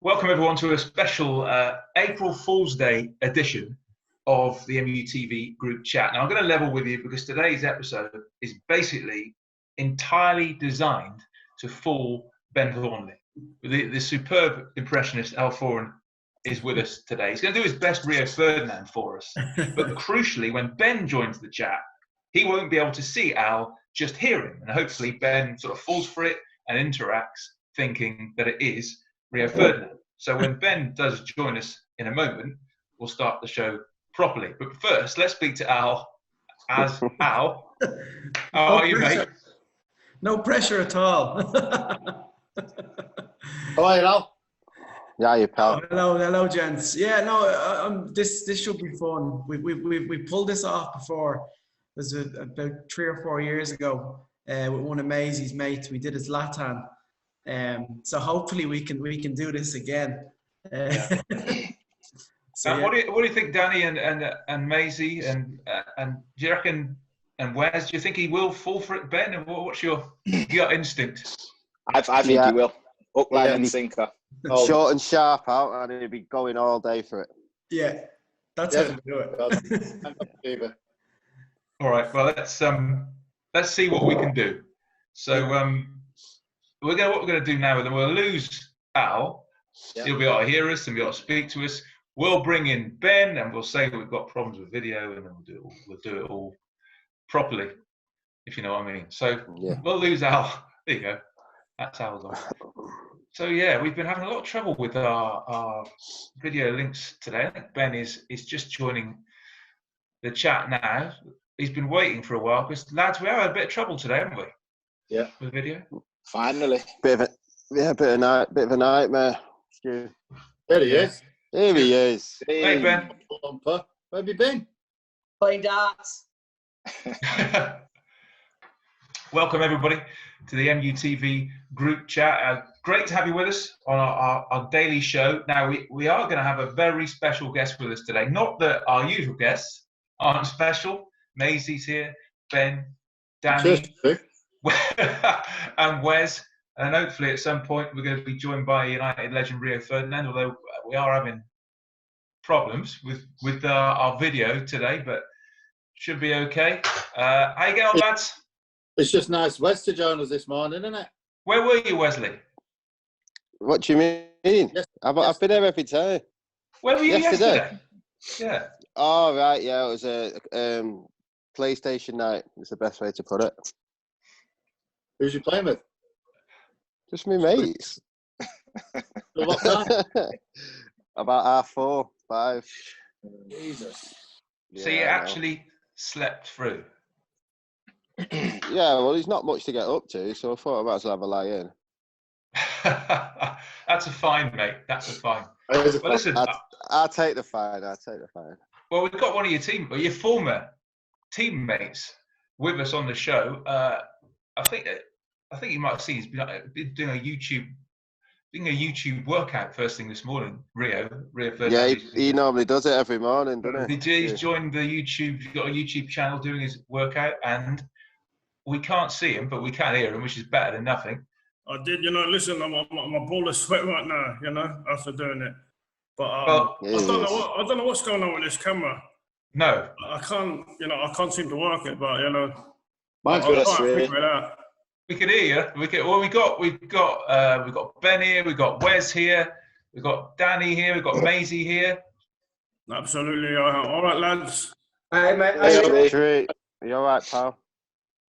Welcome everyone to a special April Fool's Day edition of the MUTV group chat. Now I'm going to level with you because today's episode is basically entirely designed to fool Ben Thornley. The superb impressionist Foran is with us today. He's going to do his best Rio Ferdinand for us. But crucially, when Ben joins the chat, he won't be able to see Al, just hear him. And hopefully Ben sort of falls for it and interacts thinking that it is Rio Ferdinand. So when Ben does join us in a moment, we'll start the show properly. But first, let's speak to Al. As Al, how are you, mate? No pressure at all. How are you, Al? Yeah, you pal. Hello, gents. Yeah, no, this should be fun. We pulled this off before. It was about 3 or 4 years ago with one of Maisie's mates. We did his Latan. So hopefully we can do this again. So yeah. What do you think, Danny and Maisie and do you reckon, and Wes, do you think he will fall for it, Ben? And what's your gut instinct? I think he will. Hook, line, and sinker. Short and sharp out, and he'll be going all day for it. Yeah, that's how to do it. All right. Well, let's see what we can do. So what we're going to do now is we'll lose Al. Yeah. He'll be able to hear us and be able to speak to us. We'll bring in Ben and we'll say we've got problems with video, and then we'll do it all properly, if you know what I mean. So we'll lose Al. There you go. That's Al's on. So yeah, we've been having a lot of trouble with our video links today. I think Ben is just joining the chat now. He's been waiting for a while because, lads, we have had a bit of trouble today, haven't we? Yeah. With video. Finally. Bit of a nightmare. Stu. There he is. Here he is. Hey, Ben. Where have you been? Playing darts. Welcome everybody to the MUTV group chat. Great to have you with us on our daily show. Now we are going to have a very special guest with us today. Not that our usual guests aren't special. Maisie's here, Ben, Danny, and Wes. And hopefully at some point we're going to be joined by United legend Rio Ferdinand, although we are having problems with our video today, but should be okay. How you get on, lads? It's just nice Wes to join us this morning, isn't it? Where were you, Wesley? What do you mean? Yes, I've been there every time. Where were you yesterday? Yeah. Oh, right, yeah. It was a PlayStation night. It's the best way to put it. Who's you playing with? Just me mates. What time? About 4:30, 5. Jesus. So you actually slept through? Yeah, well, there's not much to get up to, so I thought I might as well have a lie in. That's a fine, mate. That's a fine. Well, listen, I'll take the fine. Well, we've got one of your former teammates with us on the show. I think you might have seen he's been doing a YouTube workout first thing this morning. Rio first. Yeah, he normally does it every morning, doesn't he? He's joined the YouTube. He's got a YouTube channel doing his workout, and we can't see him, but we can hear him, which is better than nothing. I did, listen, I'm a ball of sweat right now, after doing it. But I don't know what's going on with this camera. No. I can't seem to work it, but mine's I'll got try and figure it out. We can hear you. We've got Ben here, we've got Wes here, we've got Danny here, we've got Maisie here. Absolutely. All right, lads. Hey, mate. Are you all right, pal?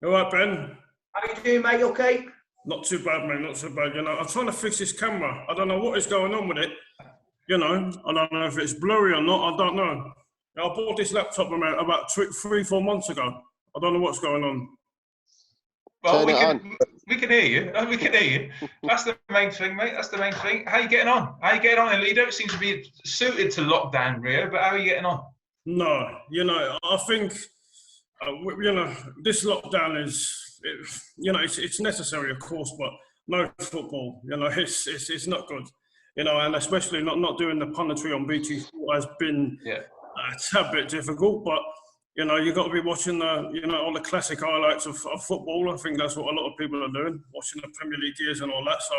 You all right, Ben? How you doing, mate? You okay? Not too bad, mate. Not too bad. I'm trying to fix this camera. I don't know what is going on with it. I don't know if it's blurry or not. I don't know. I bought this laptop about 3-4 months ago. I don't know what's going on. Well, we can hear you. We can hear you. That's the main thing, mate. That's the main thing. How are you getting on? You don't seem to be suited to lockdown, Rio, but how are you getting on? No, I think, this lockdown is, it's necessary, of course, but no football. It's not good. And especially not doing the punditry on BT has been a tad bit difficult, but you've got to be watching all the classic highlights of football. I think that's what a lot of people are doing, watching the Premier League years and all that. So,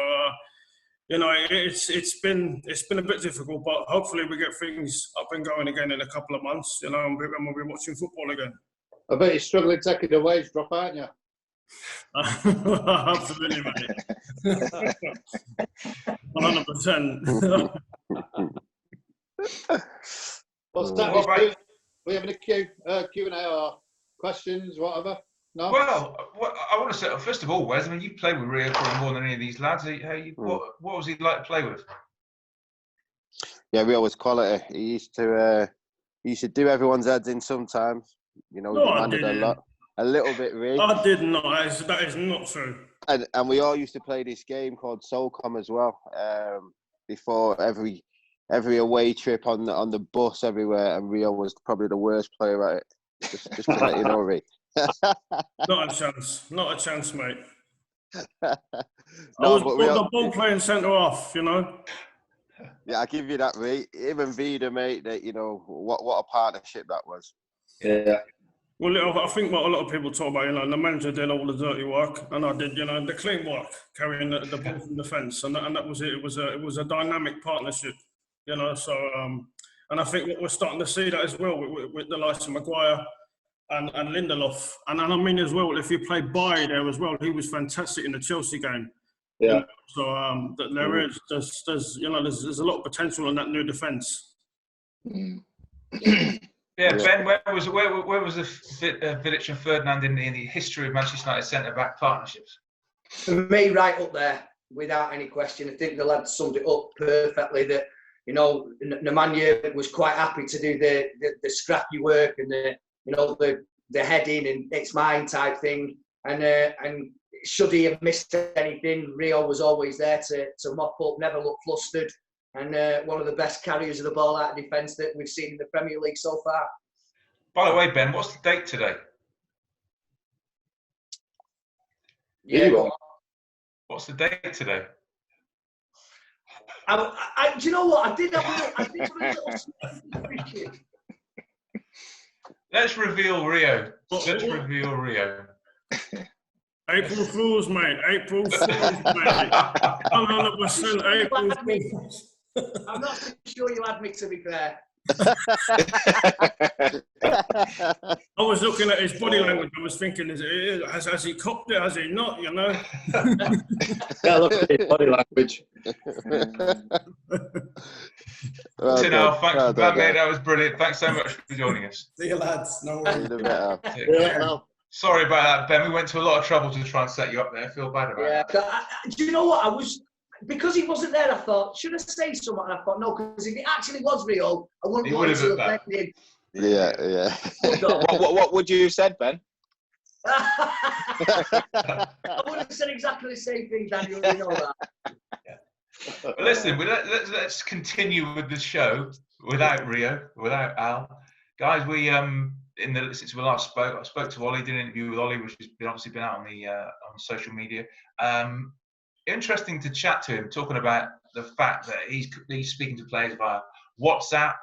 you know, it's been a bit difficult, but hopefully we get things up and going again in a couple of months, you know, and we'll be watching football again. I bet you're struggling taking a wage drop, aren't you? Absolutely, mate. 100%. What's that? We having a Q&A or questions, whatever? No? Well, I want to say, first of all, Wes, I mean, you played with Rio probably more than any of these lads. What was he like to play with? Yeah, Rio was quality. He used to do everyone's heads in sometimes. You know, No, demanded a little bit, really. I did not. That is not true. And we all used to play this game called Solcom as well. Before every away trip on the bus everywhere, and Rio was probably the worst player at it. Just to let you know, Rick. Not a chance, mate. No, I was the ball playing centre off, you know. Yeah, I give you that, mate. Him and Vida, mate. That, you know, what a partnership that was. Yeah. Well, I think what a lot of people talk about, you know, the manager did all the dirty work, and I did, you know, the clean work, carrying the ball from the fence, and that was it. It was a dynamic partnership, you know. So, and I think we're starting to see that as well with the likes of Maguire and Lindelof, and I mean as well, if you play Bailly there as well, he was fantastic in the Chelsea game. Yeah. You know? So there's you know there's a lot of potential in that new defence. Yeah, Ben, where was the Vidic and Ferdinand in the history of Manchester United centre-back partnerships? For me, right up there, without any question. I think the lad summed it up perfectly. That, you know, Nemanja was quite happy to do the scrappy work and the heading and it's mine type thing. And should he have missed anything, Rio was always there to mop up, never looked flustered. And one of the best carriers of the ball out of defence that we've seen in the Premier League so far. By the way, Ben, what's the date today? Yeah. What's the date today? Do you know what? I did have a little sneak. Let's reveal Rio. Let's reveal Rio. April Fools, mate. April Fools, mate. 100% April Fools. I'm not sure you had me, to be fair. I was looking at his body language. I was thinking, has he copped it? Has he not? You know. Yeah, look at his body language. Thanks for that, mate. That was brilliant. Thanks so much for joining us. See you, lads. No worries. Yeah. Sorry about that, Ben. We went to a lot of trouble to try and set you up there. I feel bad about that. Do you know what? Because he wasn't there, I thought, should I say something? And I thought, no, because if it actually was Rio, I wouldn't want to offend him. Yeah. What would you have said, Ben? I would have said exactly the same thing, Daniel. You know that. But listen, let's continue with the show without Rio, without Al. Guys, since we last spoke, I spoke to Ollie, did an interview with Ollie, which has obviously been out on social media. Interesting to chat to him, talking about the fact that he's speaking to players via WhatsApp.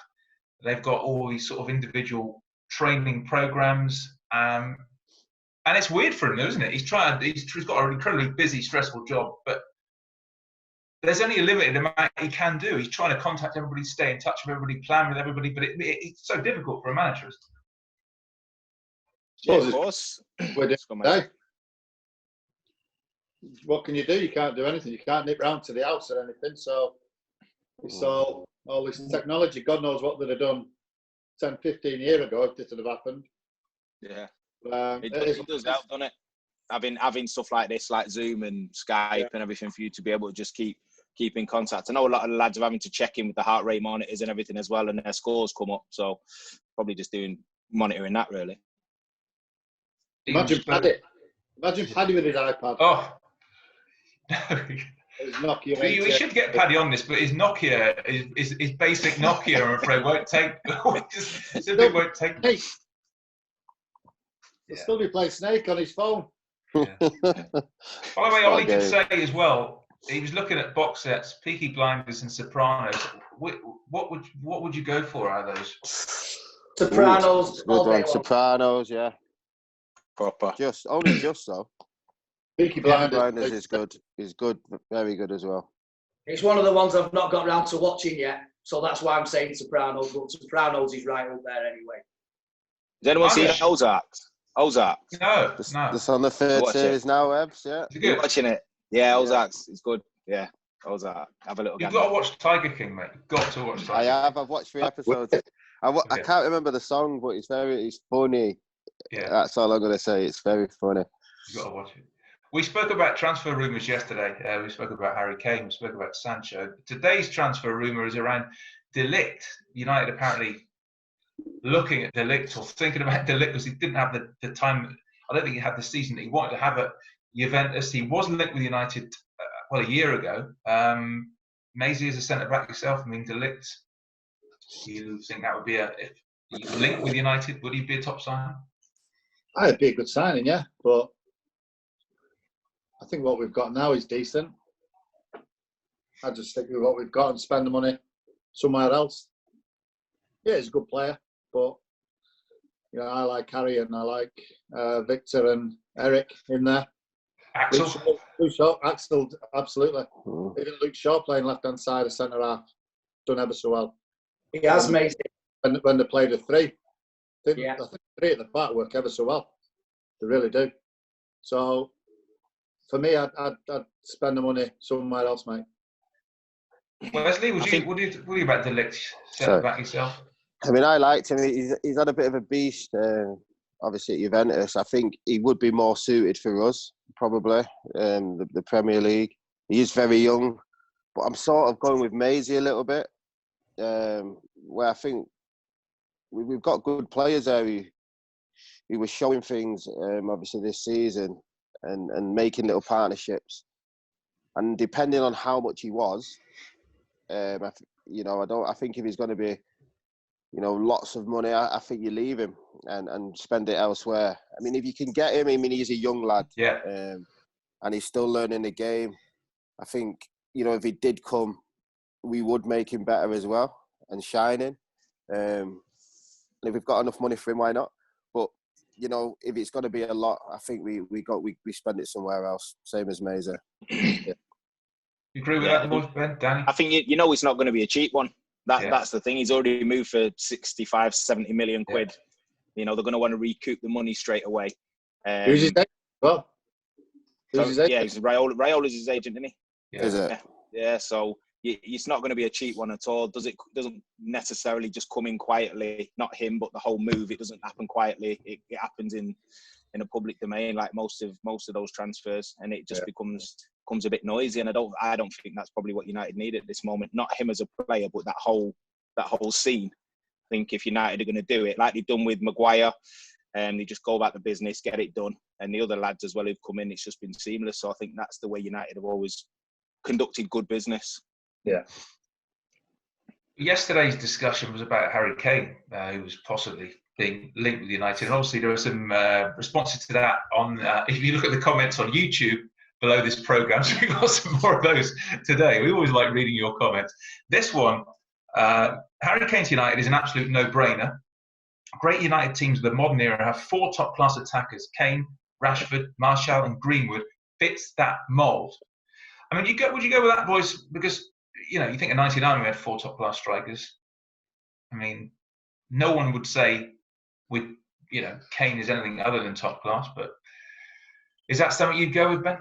They've got all these sort of individual training programs, and it's weird for him, isn't it? He's got an incredibly busy, stressful job, but there's only a limited amount he can do. He's trying to contact everybody, stay in touch with everybody, plan with everybody, but it's so difficult for a manager. Yeah, of course. What can you do? You can't do anything. You can't nip round to the house or anything. So it's all this technology. God knows what they'd have done 10, 15 years ago if this had happened. Yeah. It does help, doesn't it? Having stuff like this, like Zoom and Skype and everything, for you to be able to just keep in contact. I know a lot of the lads are having to check in with the heart rate monitors and everything as well, and their scores come up. So probably just monitoring that, really. Imagine Paddy with his iPad. Oh. His Nokia. We should get Paddy on this, but his Nokia, his basic Nokia, I'm afraid, won't take. Simply won't take. He'll still be playing Snake on his phone. Yeah. By the way, Ollie could say as well, he was looking at box sets, Peaky Blinders and Sopranos. What would you go for out of those? Sopranos. Good one. Sopranos, yeah. Proper. Only just though. Peaky Blinders is good. Is good, very good as well. It's one of the ones I've not got round to watching yet, so that's why I'm saying Sopranos. But Sopranos is right up there anyway. Has anyone seen Ozarks? Ozarks? No. It's on the third series now, Ebbs. Yeah. You watching it? Yeah, Ozarks. It's good. Yeah, Ozarks. Have a little. You've got to watch Tiger King, mate. You've got to watch Tiger King. I have. I've watched 3 episodes. I can't remember the song, but it's funny. Yeah. That's all I'm going to say. It's very funny. You've got to watch it. We spoke about transfer rumours yesterday. We spoke about Harry Kane. We spoke about Sancho. Today's transfer rumour is around De Ligt. United apparently looking at De Ligt or thinking about De Ligt because he didn't have the time. I don't think he had the season that he wanted to have at Juventus. He was linked with United a year ago. Maisie is a centre-back yourself. I mean, De Ligt, do you think that would be if he linked with United, would he be a top signing? It'd be a good signing, yeah. But I think what we've got now is decent. I just stick with what we've got and spend the money somewhere else. Yeah, he's a good player, but I like Harry and I like Victor and Eric in there. Axel? Luke Shaw, Axel, absolutely. Even Luke Shaw playing left-hand side of centre-half, done ever so well. He has made it. When they played a 3, I think 3 at the back work ever so well. They really do. So, for me, I'd spend the money somewhere else, mate. Wesley, what do you about De Ligt centre-back yourself? I mean, I liked him. He's had a bit of a beast, obviously, at Juventus. I think he would be more suited for us, probably, the Premier League. He is very young, but I'm sort of going with Maisie a little bit, where I think we've got good players there. He was showing things, obviously, this season and making little partnerships. And depending on how much he was, I think if he's going to be, lots of money, I think you leave him and spend it elsewhere. I mean, if you can get him, I mean, he's a young lad. Yeah. And he's still learning the game. I think, if he did come, we would make him better as well and shining. And if we've got enough money for him, why not? But, if it's going to be a lot, I think we spend it somewhere else, same as Maisie. Yeah. You agree with that, Ben? Danny? I think it's not going to be a cheap one. That's the thing. He's already moved for 65, 70 million quid. Yeah. They're going to want to recoup the money straight away. Who's his agent? Well, yeah, Raiola's his agent, isn't he? Yeah. Is it? Yeah. So it's not going to be a cheap one at all. Doesn't necessarily just come in quietly. Not him, but the whole move. It doesn't happen quietly. It happens in a public domain, like most of those transfers, and it just becomes a bit noisy. And I don't think that's probably what United need at this moment. Not him as a player, but that whole scene. I think if United are going to do it, like they've done with Maguire, they just go about the business, get it done. And the other lads as well who've come in, it's just been seamless. So I think that's the way United have always conducted good business. Yeah. Yesterday's discussion was about Harry Kane, who was possibly being linked with United. And obviously there were some responses to that on, if you look at the comments on YouTube below this programme, so we've got some more of those today. We always like reading your comments. This one, Harry Kane to United is an absolute no-brainer. Great United teams of the modern era have 4 top-class attackers. Kane, Rashford, Martial and Greenwood fits that mould. I mean, would you go with that, boys? Because, you think in 99 we had 4 top-class strikers. I mean, no one would say Kane is anything other than top-class, but is that something you'd go with, Ben?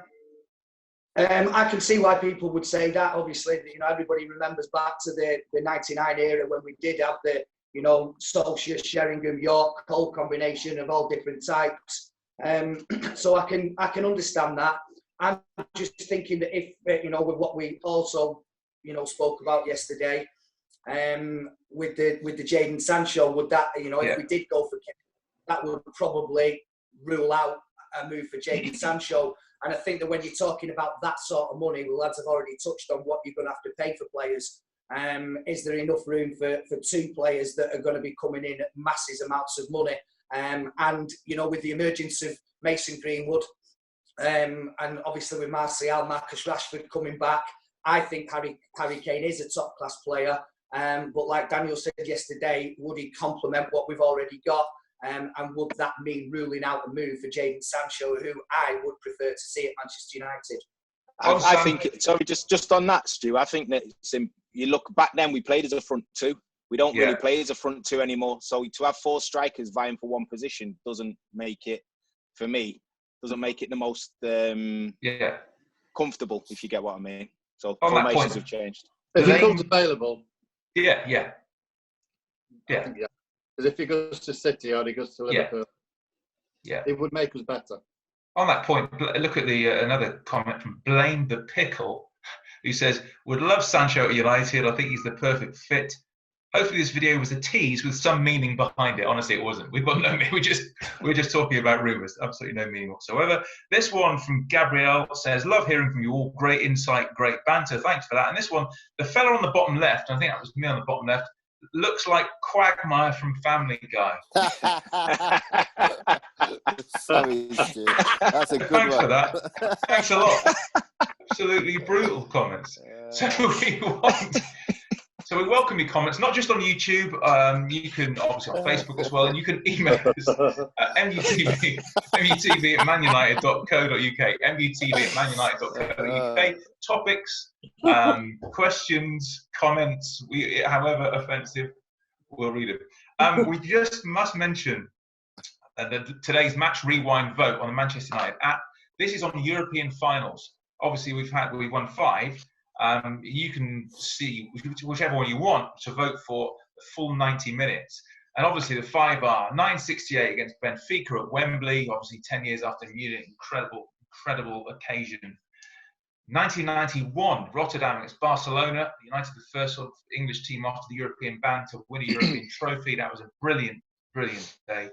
I can see why people would say that. Obviously, everybody remembers back to the 99 era when we did have the, Solskjaer, Sheringham, York, Cole combination of all different types. So I can understand that. I'm just thinking that if, with what we also, spoke about yesterday, with the Jadon Sancho, would that, if we did go for Kane, that would probably rule out a move for Jadon Sancho. And I think that when you're talking about that sort of money, the lads have already touched on what you're going to have to pay for players. Is there enough room for 2 players that are going to be coming in at massive amounts of money? And, with the emergence of Mason Greenwood, and obviously with Marcus Rashford coming back, I think Harry Kane is a top-class player. But like Daniel said yesterday, would he complement what we've already got? And would that mean ruling out a move for Jadon Sancho, who I would prefer to see at Manchester United? I think, sorry, just on that, Stu, I think that you look back then, we played as a front two. We don't really play as a front two anymore. So to have 4 strikers vying for one position doesn't make it, for me, the most comfortable, if you get what I mean. So formations have changed. If he comes available. Yeah. Because if he goes to City or he goes to Liverpool, it would make us better. On that point, look at the another comment from Blame the Pickle, who says, would love Sancho at United. I think he's the perfect fit. Hopefully this video was a tease with some meaning behind it. Honestly, it wasn't. We've got no meaning. We're just talking about rumours. Absolutely no meaning whatsoever. This one from Gabrielle says, love hearing from you all. Great insight, great banter. Thanks for that. And this one, the fella on the bottom left, I think that was me on the bottom left, looks like Quagmire from Family Guy. Sorry, Stu. That's a good Thanks one. for that. Thanks a lot. Absolutely brutal comments. So we welcome your comments, not just on YouTube. You can obviously on Facebook as well, and you can email us at mutv@manunited.co.uk, mutv@manunited.co.uk. Topics, questions, comments, however offensive, we'll read it. We just must mention today's match rewind vote on the Manchester United app. This is on European finals. Obviously, we won 5. You can see whichever one you want to vote for the full 90 minutes. And obviously the 5 are 968 against Benfica at Wembley, obviously 10 years after Munich, incredible occasion. 1991, Rotterdam against Barcelona, United the first sort of English team after the European ban to win a European trophy. That was a brilliant day.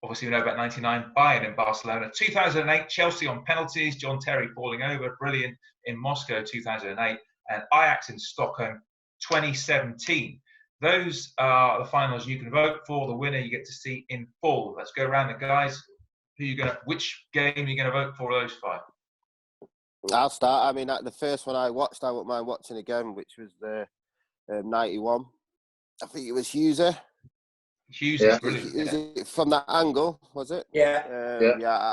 Obviously, we know about 99, Bayern in Barcelona. 2008, Chelsea on penalties, John Terry falling over, brilliant. In Moscow, 2008. And Ajax in Stockholm, 2017. Those are the finals you can vote for. The winner you get to see in full. Let's go around the guys. Which game are you going to vote for those 5? I'll start. I mean, the first one I watched, I wouldn't mind watching again, which was the 91. I think it was Hughes. Hughes, brilliant. From that angle, was it? Yeah.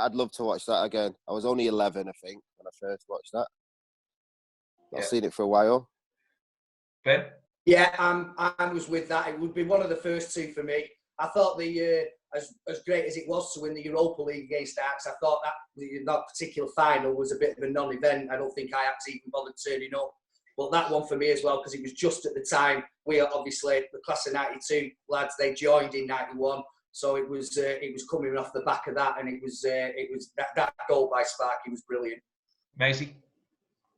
I'd love to watch that again. I was only 11, I think, when I first watched that. I've seen it for a while. Ben? Yeah, I was with that. It would be one of the first 2 for me. I thought as great as it was to win the Europa League against Ajax, I thought that particular final was a bit of a non-event. I don't think Ajax even bothered turning up. But that one for me as well, because it was just at the time we are obviously the class of '92 lads. They joined in '91, so it was coming off the back of that, and it was that goal by Sparky was brilliant. Maisie?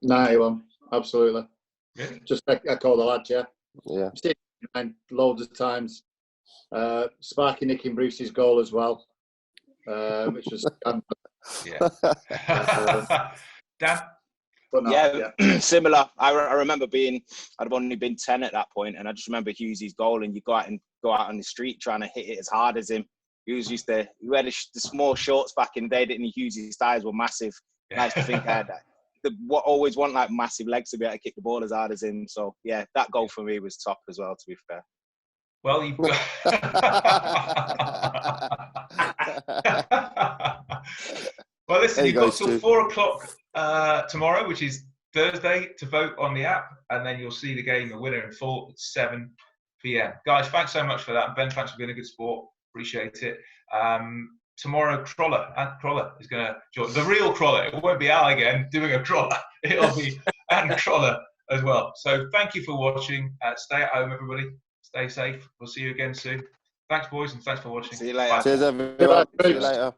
91, absolutely. Really? Just echo the lads, yeah. Yeah. Seen it loads of times. Sparky nicking Bruce's goal as well, which was. Dan? Similar. I remember I'd have only been 10 at that point, and I just remember Hughes' goal, and you go out on the street trying to hit it as hard as him. Who had the small shorts back in the day, didn't he? Hughes' thighs were massive. Nice to think I had always want like massive legs to be able to kick the ball as hard as him. So yeah, that goal for me was top as well, to be fair. Well, you've got. Well, listen, you've got till 4 o'clock tomorrow, which is Thursday, to vote on the app, and then you'll see the game, the winner in full at 7 p.m. Guys, thanks so much for that. Ben, thanks for being a good sport. Appreciate it. Tomorrow, Ant Croller is going to join. The real Croller. It won't be Al again doing a Croller. It'll be Ant Croller as well. So thank you for watching. Stay at home, everybody. Stay safe. We'll see you again soon. Thanks, boys, and thanks for watching. See you later. Cheers, everyone. See you later.